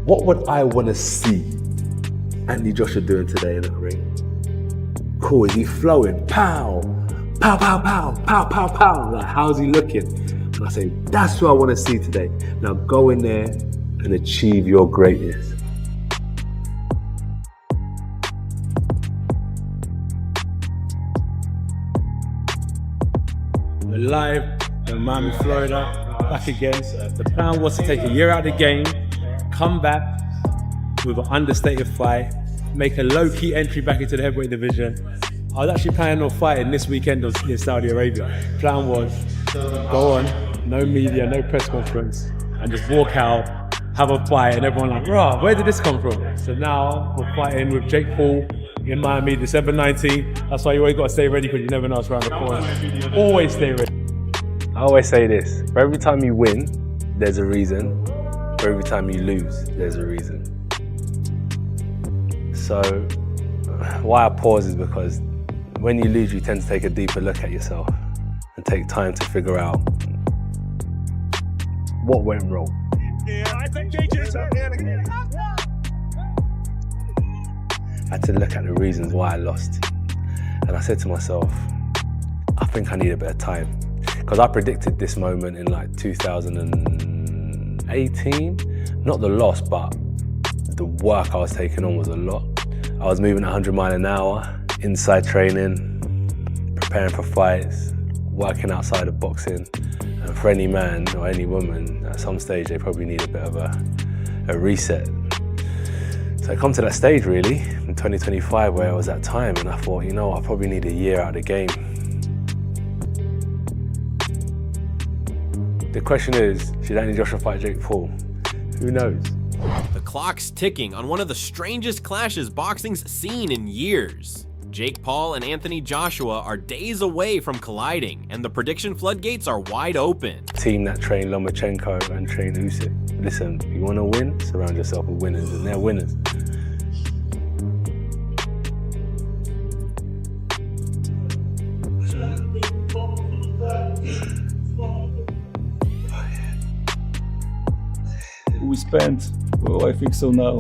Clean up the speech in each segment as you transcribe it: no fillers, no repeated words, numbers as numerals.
what would I want to see Anthony Joshua doing today in the ring? Cool, is he flowing? Pow, pow, pow, pow, pow, pow, pow. Like, how's he looking? And I say, that's what I want to see today. Now go in there and achieve your greatness. We're live in Miami, Florida, back again. The plan was to take a year out of the game, come back with an understated fight, make a low-key entry back into the heavyweight division. I was actually planning on fighting this weekend in Saudi Arabia. Plan was go on, no media, no press conference, and just walk out, have a fight, and everyone like, "Rah, where did this come from?" So now we're fighting with Jake Paul in Miami, December 19th. That's why you always got to stay ready, because you never know what's around the corner. Always stay ready. I always say this: for every time you win, there's a reason. For every time you lose, there's a reason. So why I pause is because when you lose, you tend to take a deeper look at yourself and take time to figure out what went wrong. I had to look at the reasons why I lost. And I said to myself, I think I need a bit of time. Because I predicted this moment in like 2018. Not the loss, but the work I was taking on was a lot. I was moving 100 miles an hour, inside training, preparing for fights, working outside of boxing. And for any man or any woman, at some stage, they probably need a bit of a reset. So I come to that stage really, in 2025, where I was at time, and I thought, you know, I probably need a year out of the game. The question is, should Anthony Joshua fight Jake Paul? Who knows? The clock's ticking on one of the strangest clashes boxing's seen in years. Jake Paul and Anthony Joshua are days away from colliding, and the prediction floodgates are wide open. Team that trained Lomachenko and trained Usyk. Listen, if you want to win, surround yourself with winners, and they're winners. We spent, well, I think so now,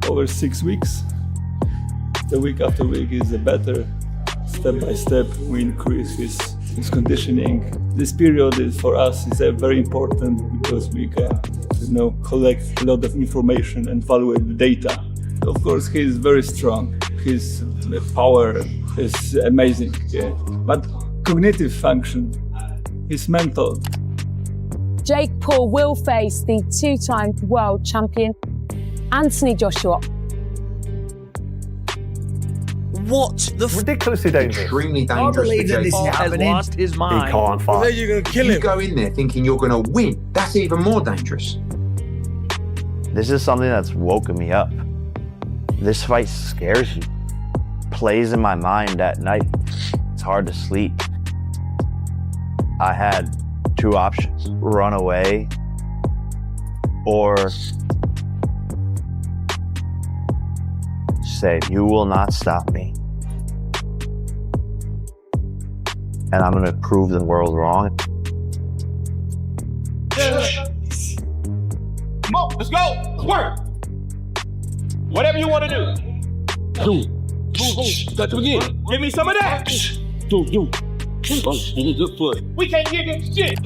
over 6 weeks. The week after week is better. Step by step, we increase his conditioning. This period is for us is very important because we can, collect a lot of information and evaluate the data. Of course, he is very strong. His power is amazing, yeah. But cognitive function, his mental. Jake Paul will face the two-time world champion, Anthony Joshua. What the ridiculously dangerous. Extremely dangerous. I believe that this is happening. Has lost his mind. He can't fight. Then you're going to kill him. You go in there thinking you're going to win. That's even more dangerous. This is something that's woken me up. This fight scares you. Plays in my mind at night. It's hard to sleep. I had two options: run away or say, you will not stop me. And I'm gonna prove the world wrong. Come on, let's go, let's work. Whatever you want to do. Got to begin. Give me some of that. We can't give him shit.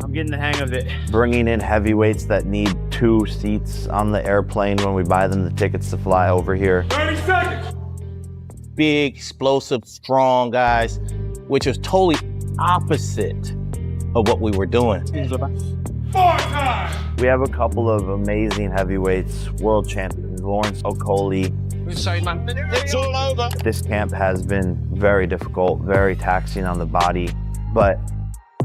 I'm getting the hang of it. Bringing in heavyweights that need 2 seats on the airplane when we buy them the tickets to fly over here. 30 seconds. Big, explosive, strong guys, which is totally opposite of what we were doing. 4 times. We have a couple of amazing heavyweights, world champions, Lawrence Okoli. It's all over. This camp has been very difficult, very taxing on the body, but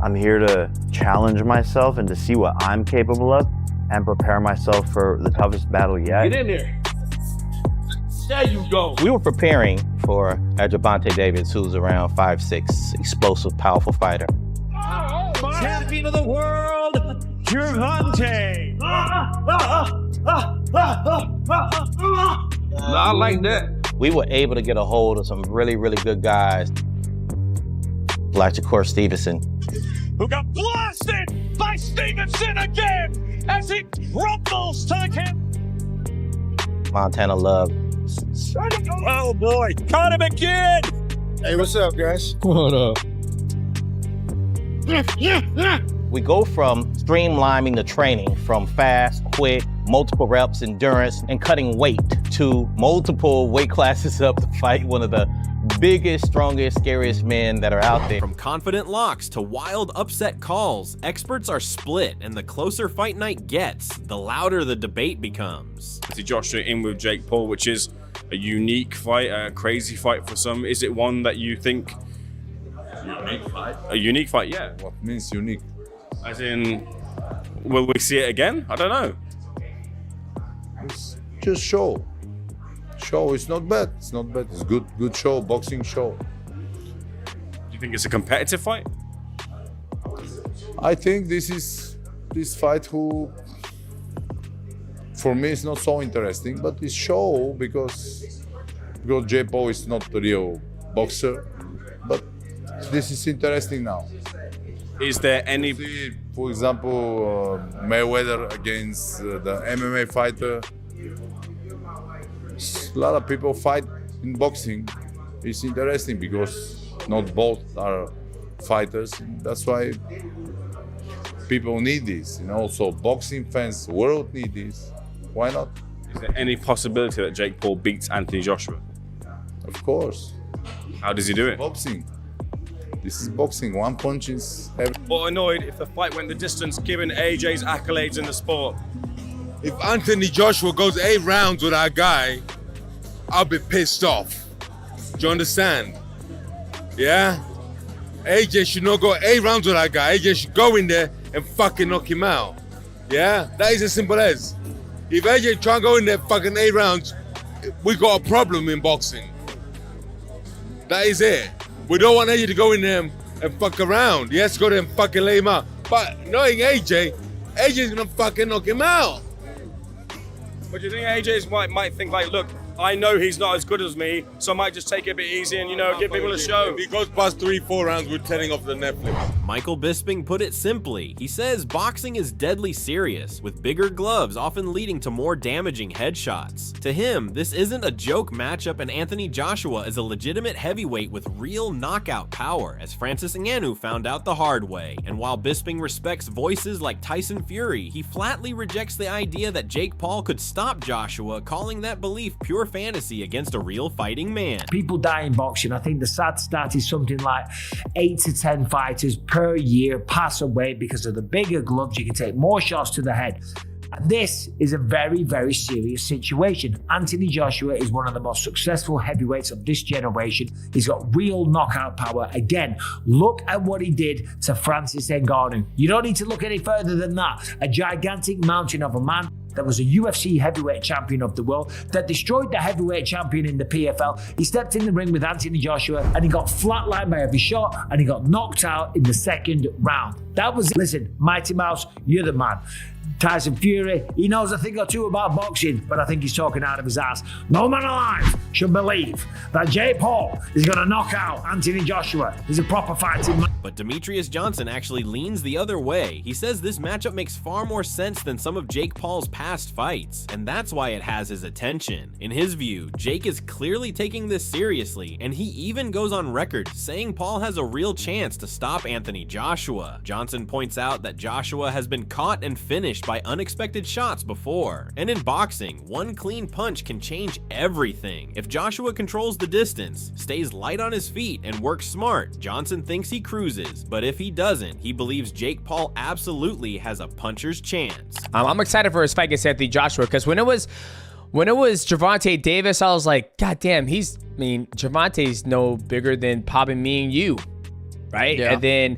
I'm here to challenge myself and to see what I'm capable of and prepare myself for the toughest battle yet. Get in there. There you go. We were preparing for Gervonta Davis, who's around 5'6", explosive, powerful fighter. Champion of the world, Gervonta. I like that. We were able to get a hold of some really, really good guys, like Shakur Stevenson, who got blasted by Stevenson again as he It crumbles to the count. Montana Love. Oh boy, Conor McGinn. Hey, what's up, guys? What up? We go from streamlining the training from fast, quick, multiple reps, endurance, and cutting weight to multiple weight classes up to fight one of the biggest, strongest, scariest men that are out there. From confident locks to wild upset calls, experts are split, and the closer fight night gets, the louder the debate becomes. Joshua in with Jake Paul, which is a unique fight, a crazy fight for some. Is it one that you think... Unique fight? A unique fight, yeah. What means unique? As in, will we see it again? I don't know. It's just show. Show is not bad. It's not bad. It's good show, boxing show. Do you think it's a competitive fight? I think this fight who, for me, is not so interesting, but it's show because Jay Paul is not the real boxer. But this is interesting now. Is there any... See, for example, Mayweather against the MMA fighter. A lot of people fight in boxing. It's interesting because not both are fighters. That's why people need this. So boxing fans, world need this. Why not? Is there any possibility that Jake Paul beats Anthony Joshua? Of course. How does he do it? Boxing. This is boxing. One punch is Or annoyed if the fight went the distance, given AJ's accolades in the sport. If Anthony Joshua goes 8 rounds with our guy, I'll be pissed off. Do you understand? Yeah? AJ should not go 8 rounds with our guy. AJ should go in there and fucking knock him out. Yeah? That is as simple as. If AJ try and go in there fucking 8 rounds, we got a problem in boxing. That is it. We don't want AJ to go in there and fuck around. Yes, go there and fucking lay him out. But knowing AJ's gonna fucking knock him out. But do you think AJ might think like, look, I know he's not as good as me, so I might just take it a bit easy and, give people a show. If he goes past 3-4 rounds, we're turning off the Netflix. Michael Bisping put it simply. He says boxing is deadly serious, with bigger gloves often leading to more damaging headshots. To him, this isn't a joke matchup, and Anthony Joshua is a legitimate heavyweight with real knockout power, as Francis Ngannou found out the hard way. And while Bisping respects voices like Tyson Fury, he flatly rejects the idea that Jake Paul could stop Joshua, calling that belief pure fantasy against a real fighting man. People die in boxing. I think the sad stat is something like 8 to 10 fighters per year pass away because of the bigger gloves. You can take more shots to the head. This is a very, very serious situation. Anthony Joshua is one of the most successful heavyweights of this generation. He's got real knockout power. Again, look at what he did to Francis Ngannou. You don't need to look any further than that. A gigantic mountain of a man that was a UFC heavyweight champion of the world, that destroyed the heavyweight champion in the PFL. He stepped in the ring with Anthony Joshua and he got flatlined by every shot and he got knocked out in the second round. That was, listen, Mighty Mouse, you're the man. Tyson Fury, he knows a thing or two about boxing, but I think he's talking out of his ass. No man alive should believe that Jake Paul is going to knock out Anthony Joshua. He's a proper fighting man. But Demetrius Johnson actually leans the other way. He says this matchup makes far more sense than some of Jake Paul's past fights, and that's why it has his attention. In his view, Jake is clearly taking this seriously, and he even goes on record saying Paul has a real chance to stop Anthony Joshua. Johnson points out that Joshua has been caught and finished by unexpected shots before. And in boxing, one clean punch can change everything. If Joshua controls the distance, stays light on his feet, and works smart, Johnson thinks he cruises. But if he doesn't, he believes Jake Paul absolutely has a puncher's chance. I'm excited for his fight against Anthony Joshua, because when it was Gervonta Davis, I was like, God damn, Gervonta's no bigger than popping me and you. Right? Yeah. And then,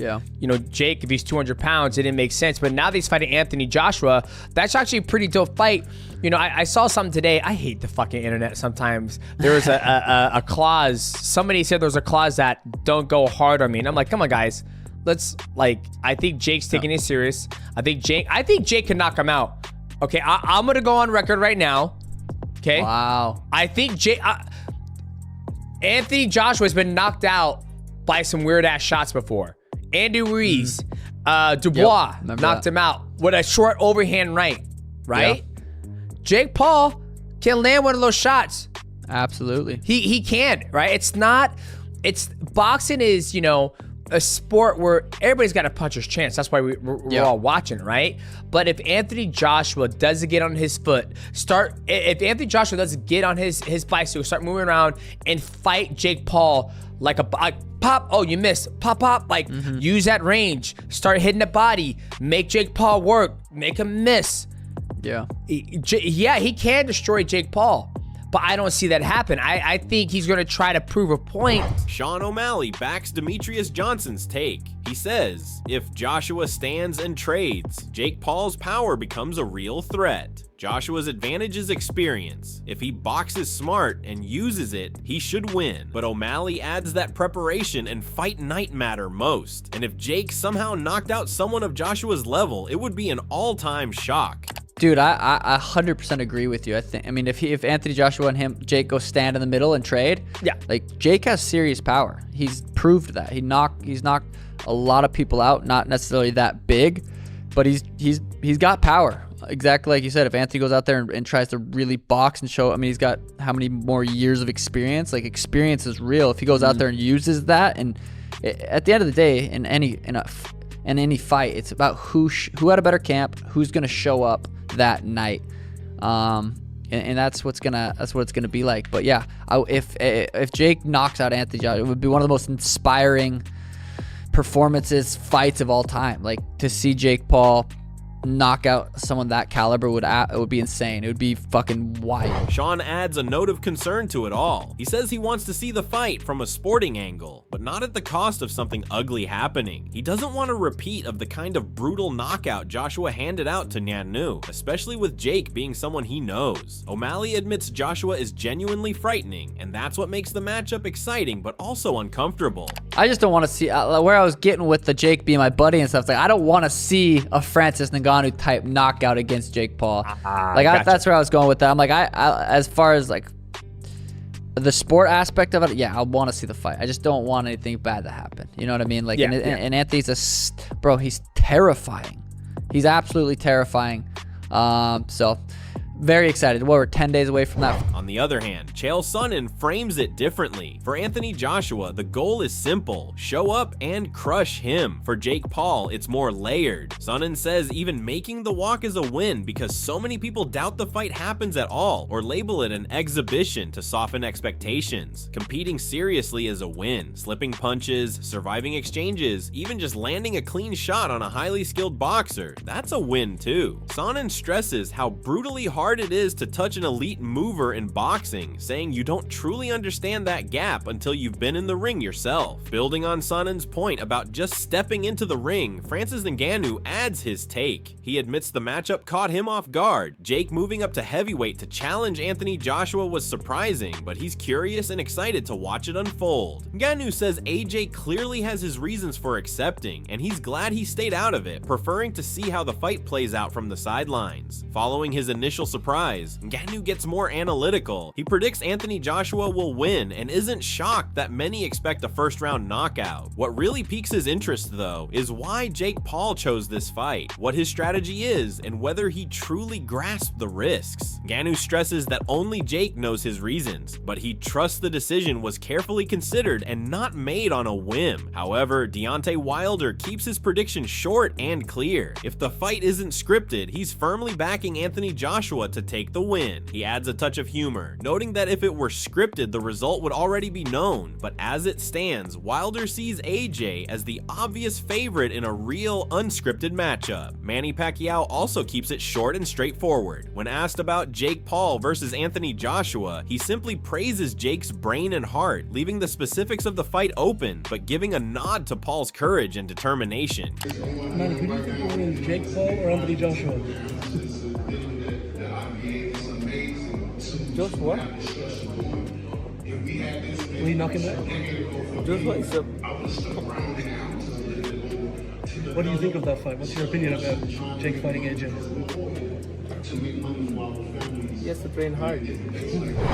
Jake, if he's 200 pounds, it didn't make sense. But now that he's fighting Anthony Joshua, that's actually a pretty dope fight. I saw something today. I hate the fucking internet sometimes. There was a clause. Somebody said there's a clause that don't go hard on me. And I'm like, come on, guys. I think Jake's taking it serious. I think Jake can knock him out. Okay, I'm going to go on record right now. Okay? Wow. I think Anthony Joshua has been knocked out by some weird ass shots before. Andy Ruiz, Dubois knocked him out with a short overhand right. right? Jake Paul can land one of those shots. Absolutely. He can, right? It's boxing is, you know, a sport where everybody's got a puncher's chance. That's why we're all watching, right? But if Anthony Joshua doesn't get on his foot, if Anthony Joshua doesn't get on his bicycle, start moving around and fight Jake Paul like pop, oh, you missed, pop, like use that range, start hitting the body, make Jake Paul work, make him miss. Yeah. He can destroy Jake Paul. But I don't see that happen. I think he's going to try to prove a point. Sean O'Malley backs Demetrius Johnson's take. He says, if Joshua stands and trades, Jake Paul's power becomes a real threat. Joshua's advantage is experience. If he boxes smart and uses it, he should win. But O'Malley adds that preparation and fight night matter most. And if Jake somehow knocked out someone of Joshua's level, it would be an all-time shock. Dude, I 100% agree with you. I mean, if Anthony Joshua and Jake go stand in the middle and trade, like Jake has serious power. He's proved that. He's knocked a lot of people out, not necessarily that big, but he's got power. Exactly like you said. If Anthony goes out there and tries to really box and show, I mean, he's got how many more years of experience? Like, experience is real. If he goes out there and uses that, and at the end of the day, in any fight, it's about who had a better camp, who's gonna show up that night, and that's what it's gonna be like. But yeah, if Jake knocks out Anthony Joshua, it would be one of the most inspiring fights of all time. Like, to see Jake Paul knock out someone that caliber it would be insane. It would be fucking wild. Sean adds a note of concern to it all. He says he wants to see the fight from a sporting angle, but not at the cost of something ugly happening. He doesn't want a repeat of the kind of brutal knockout Joshua handed out to Ngannou, especially with Jake being someone he knows. O'Malley admits Joshua is genuinely frightening, and that's what makes the matchup exciting but also uncomfortable. I just don't want to see where I was getting with the Jake being my buddy and stuff. Like, I don't want to see a Francis Ngannou type knockout against Jake Paul. That's where I was going with that. I'm like, I as far as like the sport aspect of it, yeah, I want to see the fight. I just don't want anything bad to happen. You know what I mean? Like, and Anthony's bro, he's terrifying. He's absolutely terrifying. So very excited. We're 10 days away from that. On the other hand, Chael Sonnen frames it differently. For Anthony Joshua, the goal is simple: show up and crush him. For Jake Paul, it's more layered. Sonnen says even making the walk is a win because so many people doubt the fight happens at all, or label it an exhibition to soften expectations. Competing seriously is a win. Slipping punches, surviving exchanges, even just landing a clean shot on a highly skilled boxer, that's a win too. Sonnen stresses how brutally hard it is to touch an elite mover in boxing, saying you don't truly understand that gap until you've been in the ring yourself. Building on Sonnen's point about just stepping into the ring, Francis Ngannou adds his take. He admits the matchup caught him off guard. Jake moving up to heavyweight to challenge Anthony Joshua was surprising, but he's curious and excited to watch it unfold. Ngannou says AJ clearly has his reasons for accepting, and he's glad he stayed out of it, preferring to see how the fight plays out from the sidelines. Following his initial surprise, Ngannou gets more analytical. He predicts Anthony Joshua will win and isn't shocked that many expect a first-round knockout. What really piques his interest, though, is why Jake Paul chose this fight, what his strategy is, and whether he truly grasped the risks. Ngannou stresses that only Jake knows his reasons, but he trusts the decision was carefully considered and not made on a whim. However, Deontay Wilder keeps his prediction short and clear. If the fight isn't scripted, he's firmly backing Anthony Joshua to take the win. He adds a touch of humor, noting that if it were scripted, the result would already be known, but as it stands, Wilder sees AJ as the obvious favorite in a real unscripted matchup. Manny Pacquiao also keeps it short and straightforward. When asked about Jake Paul versus Anthony Joshua, he simply praises Jake's brain and heart, leaving the specifics of the fight open, but giving a nod to Paul's courage and determination. Man, who do you think will win, Jake Paul or Anthony Joshua? Joshua? Will he knock him out? Joshua is a... What do you think of that fight? What's your opinion about Jake fighting AJ? He has to train hard.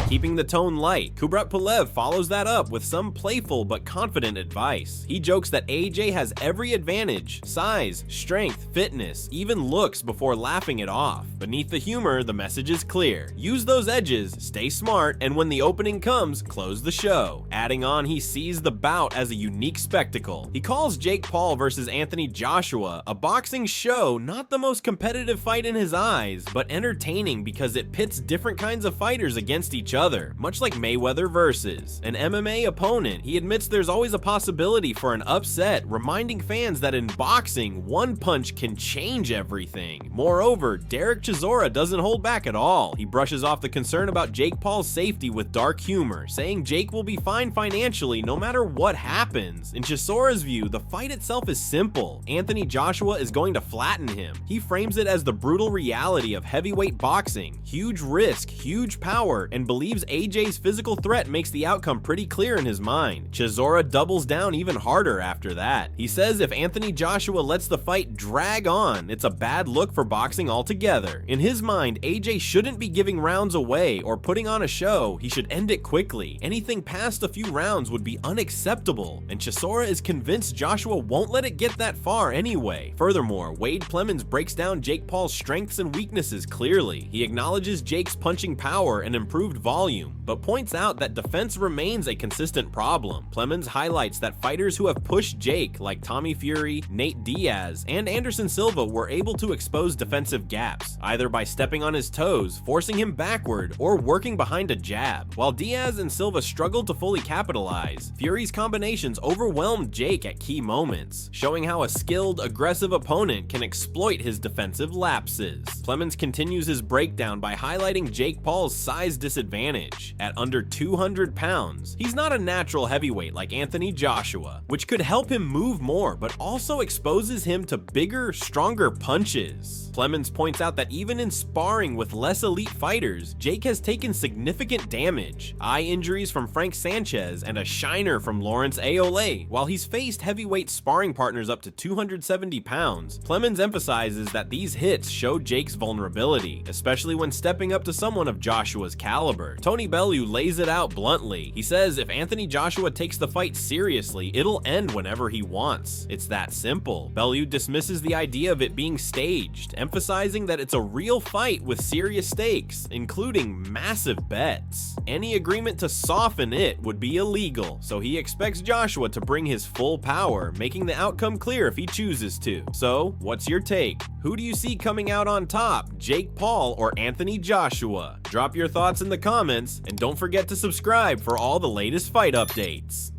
Keeping the tone light, Kubrat Pulev follows that up with some playful but confident advice. He jokes that AJ has every advantage: size, strength, fitness, even looks, before laughing it off. Beneath the humor, the message is clear: use those edges, stay smart, and when the opening comes, close the show. Adding on, he sees the bout as a unique spectacle. He calls Jake Paul versus Anthony Joshua a boxing show, not the most competitive fight in his eyes, but entertaining because it pits different kinds of fighters against each other, much like Mayweather versus an MMA opponent. He admits there's always a possibility for an upset, reminding fans that in boxing, one punch can change everything. Moreover, Derek Chisora doesn't hold back at all. He brushes off the concern about Jake Paul's safety with dark humor, saying Jake will be fine financially no matter what happens. In Chisora's view, the fight itself is simple. Anthony Joshua is going to flatten him. He frames it as the brutal reality of heavyweight boxing: huge risk, huge power, and believes AJ's physical threat makes the outcome pretty clear in his mind. Chisora doubles down even harder after that. He says if Anthony Joshua lets the fight drag on, it's a bad look for boxing altogether. In his mind, AJ shouldn't be giving rounds away or putting on a show. He should end it quickly. Anything past a few rounds would be unacceptable, and Chisora is convinced Joshua won't let it get that far anyway. Furthermore, Wade Plemons breaks down Jake Paul's strengths and weaknesses clearly. He acknowledges Jake's punching power and improved volume, but points out that defense remains a consistent problem. Plemons highlights that fighters who have pushed Jake, like Tommy Fury, Nate Diaz, and Anderson Silva, were able to expose defensive gaps, either by stepping on his toes, forcing him backward, or working behind a jab. While Diaz and Silva struggled to fully capitalize, Fury's combinations overwhelmed Jake at key moments, showing how a skilled, aggressive opponent can exploit his defensive lapses. Plemons continues his breakdown by highlighting Jake Paul's size disadvantage. At under 200 pounds, he's not a natural heavyweight like Anthony Joshua, which could help him move more, but also exposes him to bigger, stronger punches. Plemons points out that even in sparring with less elite fighters, Jake has taken significant damage: eye injuries from Frank Sanchez and a shiner from Lawrence Aole. While he's faced heavyweight sparring partners up to 270 pounds, Plemons emphasizes that these hits show Jake's vulnerability, especially when stepping up to someone of Joshua's caliber. Tony Bellew lays it out bluntly. He says if Anthony Joshua takes the fight seriously, it'll end whenever he wants. It's that simple. Bellew dismisses the idea of it being staged, emphasizing that it's a real fight with serious stakes, including massive bets. Any agreement to soften it would be illegal, so he expects Joshua to bring his full power, making the outcome clear if he chooses to. So, what's your take? Who do you see coming out on top, Jake Paul or Anthony Joshua? Drop your thoughts in the comments, and don't forget to subscribe for all the latest fight updates.